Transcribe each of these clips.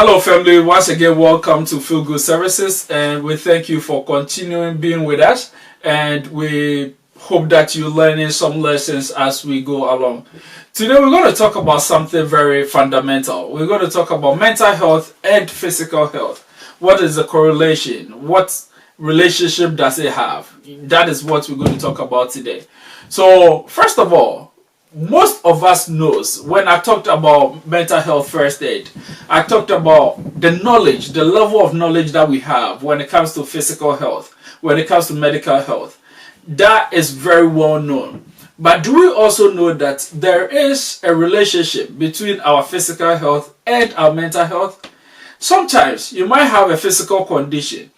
Hello family, once again welcome to Feel Good Services, and we thank you for continuing being with us, and we hope that you're learning some lessons as we go along. Today we're going to talk about something very fundamental. We're going to talk about mental health and physical health. What is the correlation? What relationship does it have? That is what we're going to talk about today. So first of all, most of us knows when I talked about mental health first aid, I talked about the knowledge, the level of knowledge that we have when it comes to physical health, when it comes to medical health. That is very well known. But do we also know that there is a relationship between our physical health and our mental health? Sometimes you might have a physical condition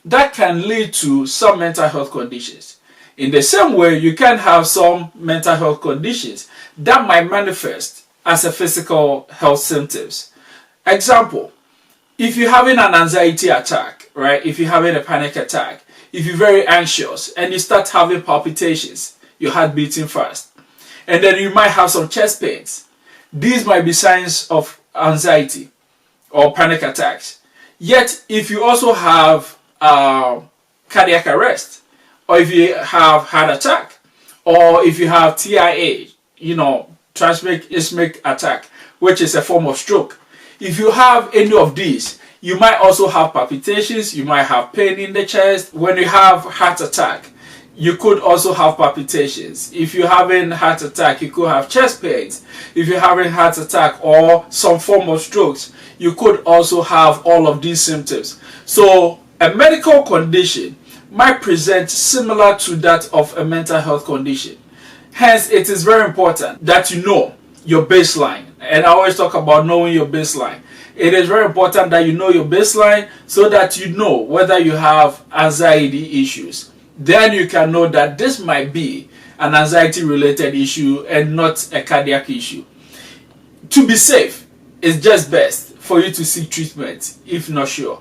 that can lead to some mental health conditions. In the same way, you can have some mental health conditions that might manifest as a physical health symptoms. Example, if you're having an anxiety attack, right? If you're having a panic attack, if you're very anxious and you start having palpitations, your heart beating fast, and then you might have some chest pains. These might be signs of anxiety or panic attacks. Yet, if you also have cardiac arrest, or if you have heart attack, or if you have TIA, transient ischemic attack, which is a form of stroke. If you have any of these, you might also have palpitations, you might have pain in the chest. When you have heart attack, you could also have palpitations. If you're having heart attack, you could have chest pains. If you're having heart attack or some form of strokes, you could also have all of these symptoms. So a medical condition might present similar to that of a mental health condition. Hence, it is very important that you know your baseline. And I always talk about knowing your baseline. It is very important that you know your baseline so that you know whether you have anxiety issues. Then you can know that this might be an anxiety related issue and not a cardiac issue. To be safe, it's just best for you to seek treatment if not sure,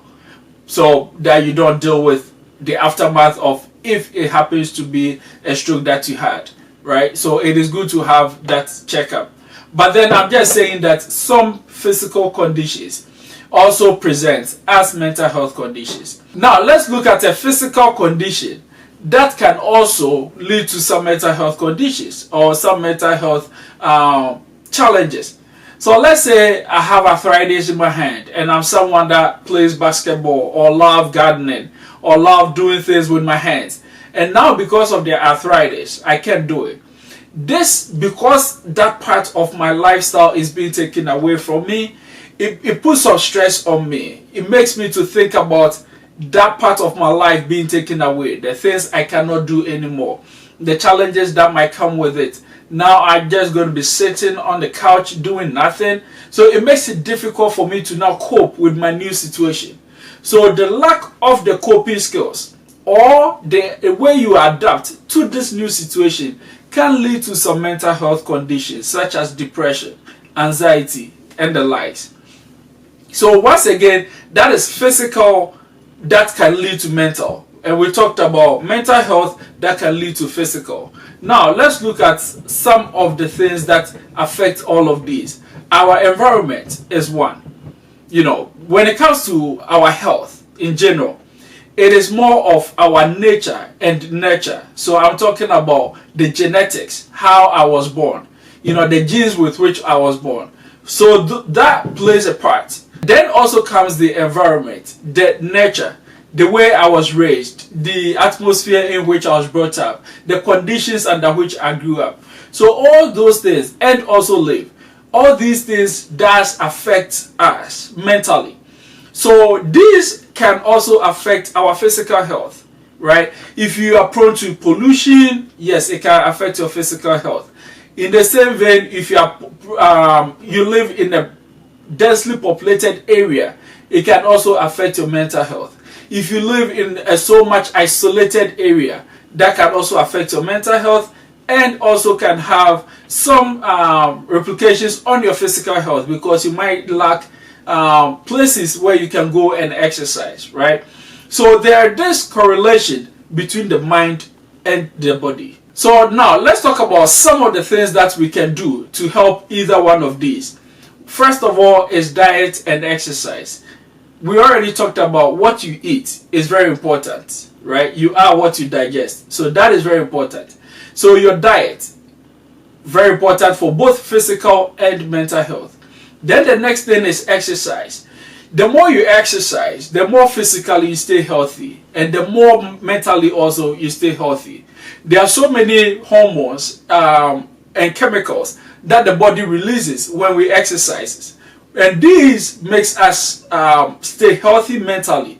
so that you don't deal with the aftermath of if it happens to be a stroke that you had, right? So it is good to have that checkup. But then I'm just saying that some physical conditions also present as mental health conditions. Now let's look at a physical condition that can also lead to some mental health conditions or some mental health challenges. So let's say I have arthritis in my hand and I'm someone that plays basketball or love gardening or love doing things with my hands. And now because of the arthritis, I can't do it. This, because that part of my lifestyle is being taken away from me, it puts some stress on me. It makes me to think about that part of my life being taken away, the things I cannot do anymore, the challenges that might come with it. Now I'm just going to be sitting on the couch doing nothing. So it makes it difficult for me to now cope with my new situation. So the lack of the coping skills or the way you adapt to this new situation can lead to some mental health conditions such as depression, anxiety, and the likes. So once again, that is physical that can lead to mental. And we talked about mental health that can lead to physical. Now let's look at some of the things that affect all of these. Our environment is one. When it comes to our health in general, it is more of our nature and nurture. So I'm talking about the genetics, how I was born, the genes with which I was born. So that plays a part. Then also comes the environment, the nurture, the way I was raised, the atmosphere in which I was brought up, the conditions under which I grew up. So all those things, and also live, all these things does affect us mentally. So these can also affect our physical health, right? If you are prone to pollution, yes, it can affect your physical health. In the same vein, if you live in a densely populated area, it can also affect your mental health. If you live in a so much isolated area, that can also affect your mental health and also can have some repercussions on your physical health because you might lack places where you can go and exercise, right? So there is this correlation between the mind and the body. So now let's talk about some of the things that we can do to help either one of these. first of all is diet and exercise. We already talked about what you eat is very important, right? You are what you digest. So that is very important. So your diet, very important for both physical and mental health. Then the next thing is exercise. The more you exercise, the more physically you stay healthy, and the more mentally also you stay healthy. There are so many hormones and chemicals that the body releases when we exercise, and these makes us stay healthy mentally.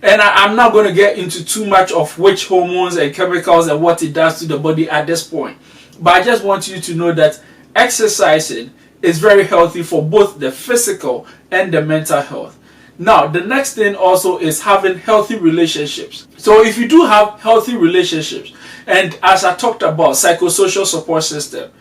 And I'm not going to get into too much of which hormones and chemicals and what it does to the body at this point, but I just want you to know that exercising is very healthy for both the physical and the mental health. Now, the next thing also is having healthy relationships. So if you do have healthy relationships, and as I talked about, psychosocial support system,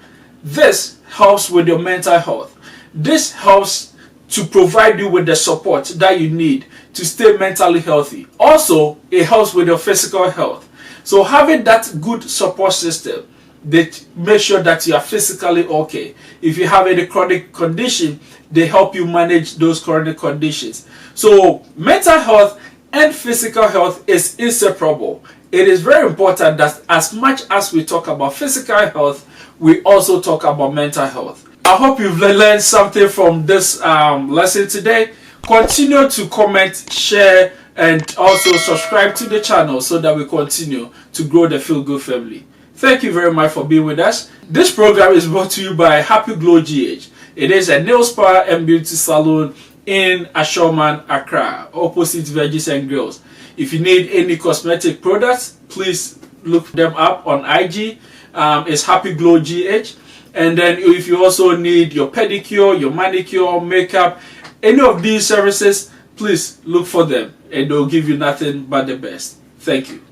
this helps with your mental health. This helps to provide you with the support that you need to stay mentally healthy. Also, it helps with your physical health. So having that good support system, they make sure that you are physically okay. If you have any chronic condition, they help you manage those chronic conditions. So mental health and physical health is inseparable. It is very important that as much as we talk about physical health, we also talk about mental health. I hope you've learned something from this lesson today. Continue to comment, share, and also subscribe to the channel so that we continue to grow the Feel Good family. Thank you very much for being with us. This program is brought to you by Happy Glow GH. It is a nail spa and beauty salon in Ashoman, Accra, opposite Veggies and Grills. If you need any cosmetic products, please look them up on IG. It's Happy Glow GH. And then if you also need your pedicure, your manicure, makeup, any of these services, please look for them and they'll give you nothing but the best. Thank you.